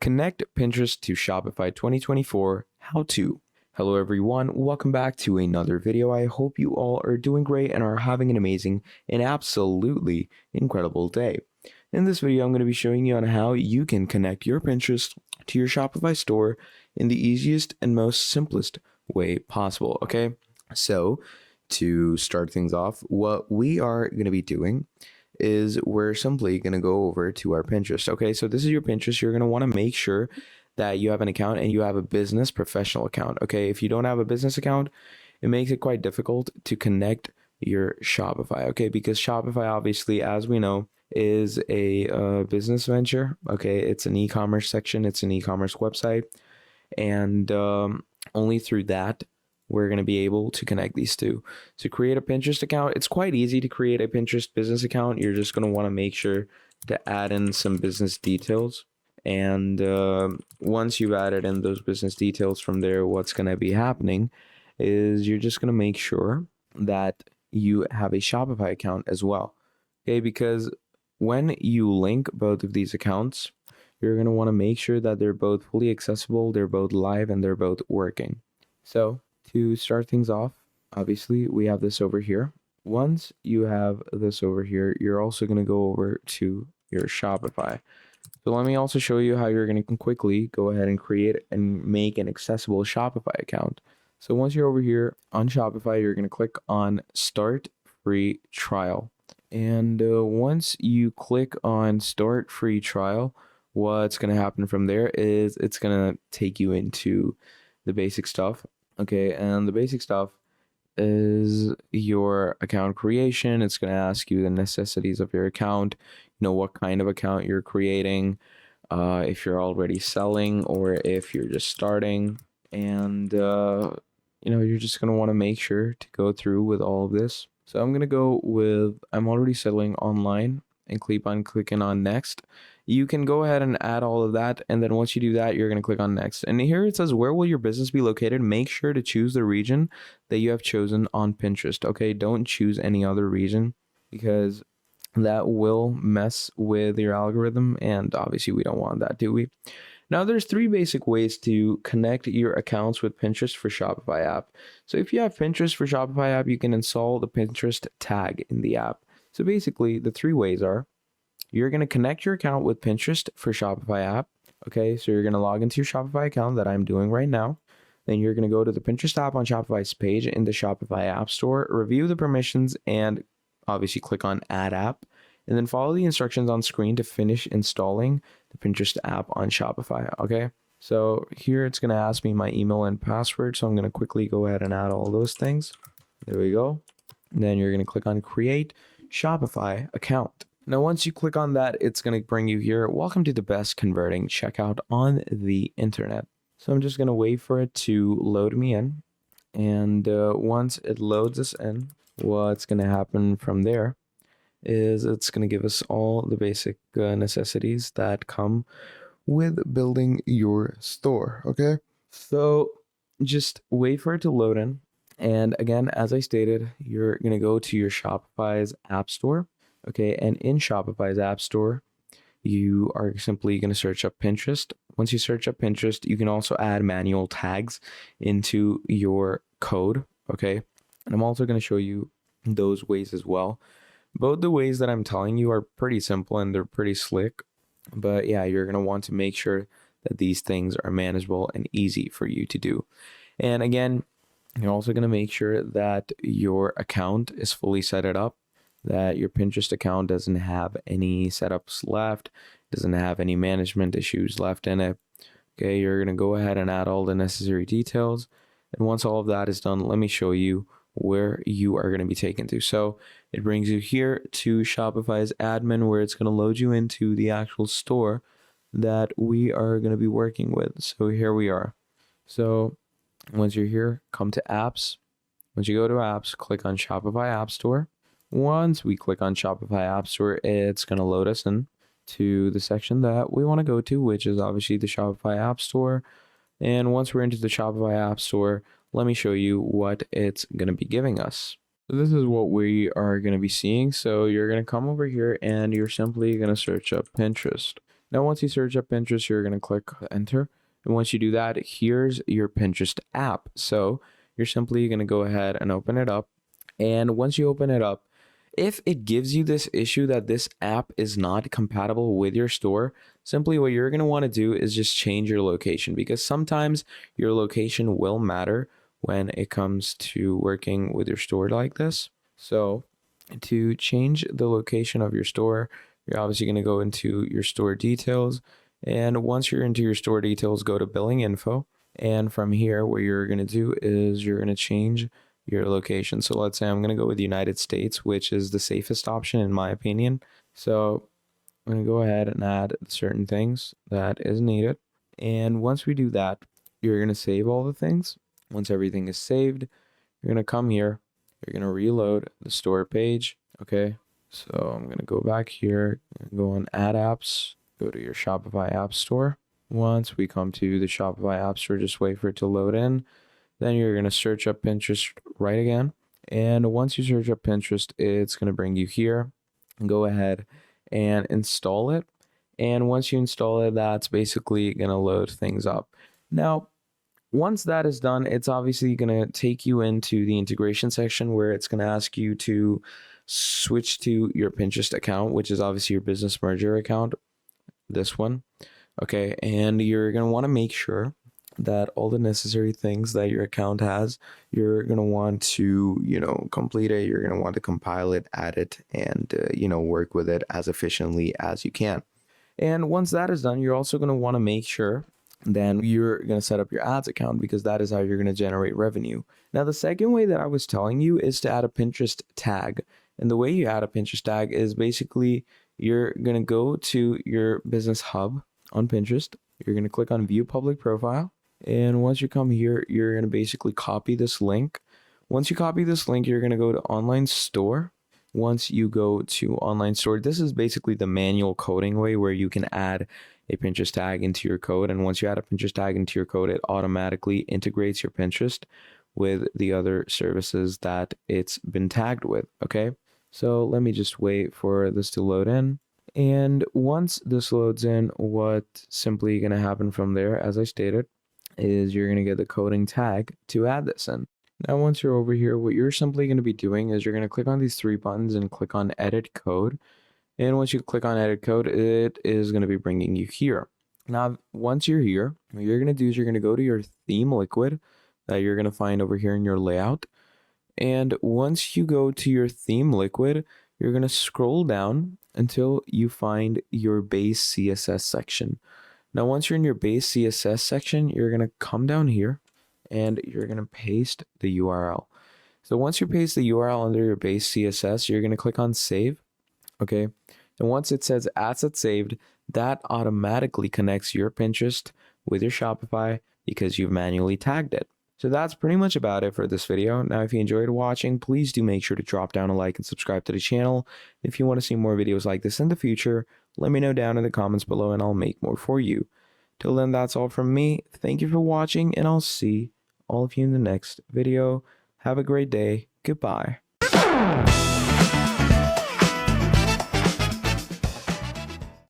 Connect Pinterest to Shopify 2024 How To. Hello everyone, welcome back to another video. I hope you all are doing great and are having an amazing and absolutely incredible day. In this video, I'm going to be showing you on how you can connect your Pinterest to your Shopify store in the easiest and most simplest way possible, okay? So to start things off, what we are going to be doing is we're simply going to go over to our Pinterest. Okay, so this is your Pinterest. You're going to want to make sure that you have an account and you have a business professional account. Okay, if you don't have a business account, it makes it quite difficult to connect your Shopify. Okay, because Shopify, obviously, as we know, is a business venture. Okay, it's an e-commerce section. It's an e-commerce website, and only through that we're going to be able to connect these two. To create a Pinterest account, it's quite easy to create a Pinterest business account. You're just going to want to make sure to add in some business details. And once you've added in those business details from there, what's going to be happening is you're just going to make sure that you have a Shopify account as well. Okay, because when you link both of these accounts, you're going to want to make sure that they're both fully accessible, they're both live, and they're both working. So to start things off, obviously we have this over here. Once you have this over here, you're also going to go over to your Shopify. So let me also show you how you're going to quickly go ahead and create and make an accessible Shopify account. So once you're over here on Shopify, you're going to click on Start Free Trial. And once you click on Start Free Trial, what's going to happen from there is it's going to take you into the basic stuff. Okay, and the basic stuff is your account creation. It's going to ask you the necessities of your account, what kind of account you're creating, if you're already selling or if you're just starting. And, you're just going to want to make sure to go through with all of this. So I'm going to go with, I'm already selling online, and keep on clicking on next. You can go ahead and add all of that, and then once you do that, you're going to click on next. And here it says, where will your business be located? Make sure to choose the region that you have chosen on Pinterest. Okay, don't choose any other region because that will mess with your algorithm, and obviously we don't want that, do we? Now there's three basic ways to connect your accounts with Pinterest for Shopify app. So if you have Pinterest for Shopify app, you can install the Pinterest tag in the app. So basically the three ways are, you're going to connect your account with Pinterest for Shopify app. Okay, so you're going to log into your Shopify account that I'm doing right now. Then you're going to go to the Pinterest app on Shopify's page in the Shopify app store, review the permissions, and obviously click on add app. And then follow the instructions on screen to finish installing the Pinterest app on Shopify. Okay, so here it's going to ask me my email and password. So I'm going to quickly go ahead and add all those things. There we go. And then you're going to click on create Shopify account. Now, once you click on that, it's going to bring you here. Welcome to the best converting checkout on the internet. So I'm just going to wait for it to load me in. And once it loads us in, what's going to happen from there is it's going to give us all the basic necessities that come with building your store. Okay, so just wait for it to load in. And again, as I stated, you're going to go to your Shopify's app store. Okay, and in Shopify's app store, you are simply going to search up Pinterest. Once you search up Pinterest, you can also add manual tags into your code. Okay, and I'm also going to show you those ways as well. Both the ways that I'm telling you are pretty simple and they're pretty slick. But yeah, you're going to want to make sure that these things are manageable and easy for you to do. And again, you're also going to make sure that your account is fully set it up, that your Pinterest account doesn't have any setups left, doesn't have any management issues left in it. Okay, you're going to go ahead and add all the necessary details. And once all of that is done, let me show you where you are going to be taken to. So it brings you here to Shopify's admin, where it's going to load you into the actual store that we are going to be working with. So here we are. So once you're here, come to apps. Once you go to apps, click on Shopify App Store. Once we click on Shopify App Store, it's going to load us in to the section that we want to go to, which is obviously the Shopify App Store. And once we're into the Shopify App Store, let me show you what it's going to be giving us. So this is what we are going to be seeing. So you're going to come over here and you're simply going to search up Pinterest. Now, once you search up Pinterest, you're going to click enter. And once you do that, here's your Pinterest app. So you're simply going to go ahead and open it up. And once you open it up, if it gives you this issue that this app is not compatible with your store, simply what you're going to want to do is just change your location, because sometimes your location will matter when it comes to working with your store like this. So to change the location of your store, you're obviously going to go into your store details. And once you're into your store details, go to billing info. And from here, what you're going to do is you're going to change your location. So let's say I'm going to go with the United States, which is the safest option in my opinion. So I'm going to go ahead and add certain things that is needed. And once we do that, you're going to save all the things. Once everything is saved, you're going to come here. You're going to reload the store page. Okay. So I'm going to go back here, go on add apps, go to your Shopify app store. Once we come to the Shopify app store, just wait for it to load in. Then you're going to search up Pinterest right again. And once you search up Pinterest, it's going to bring you here. Go ahead and install it. And once you install it, that's basically going to load things up. Now, once that is done, it's obviously going to take you into the integration section where it's going to ask you to switch to your Pinterest account, which is obviously your business merger account, this one. Okay, and you're going to want to make sure that all the necessary things that your account has, you're going to want to, complete it. You're going to want to compile it, add it, and, work with it as efficiently as you can. And once that is done, you're also going to want to make sure then you're going to set up your ads account, because that is how you're going to generate revenue. Now, the second way that I was telling you is to add a Pinterest tag. And the way you add a Pinterest tag is basically you're going to go to your business hub on Pinterest. You're going to click on view public profile. And once you come here, you're going to basically copy this link. Once you copy this link, you're going to go to online store. Once you go to online store, this is basically the manual coding way where you can add a Pinterest tag into your code. And once you add a Pinterest tag into your code, it automatically integrates your Pinterest with the other services that it's been tagged with. Okay. So let me just wait for this to load in. And once this loads in, what's simply going to happen from there, as I stated, is you're going to get the coding tag to add this in. Now, once you're over here, what you're simply going to be doing is you're going to click on these three buttons and click on edit code. And once you click on edit code, it is going to be bringing you here. Now, once you're here, what you're going to do is you're going to go to your theme liquid that you're going to find over here in your layout. And once you go to your theme liquid, you're going to scroll down until you find your base CSS section. Now, once you're in your base CSS section, you're going to come down here and you're going to paste the URL. So once you paste the URL under your base CSS, you're going to click on save. Okay. And once it says asset saved, that automatically connects your Pinterest with your Shopify because you've manually tagged it. So that's pretty much about it for this video. Now, if you enjoyed watching, please do make sure to drop down a like and subscribe to the channel. If you want to see more videos like this in the future, let me know down in the comments below and I'll make more for you. Till then, that's all from me. Thank you for watching and I'll see all of you in the next video. Have a great day. Goodbye.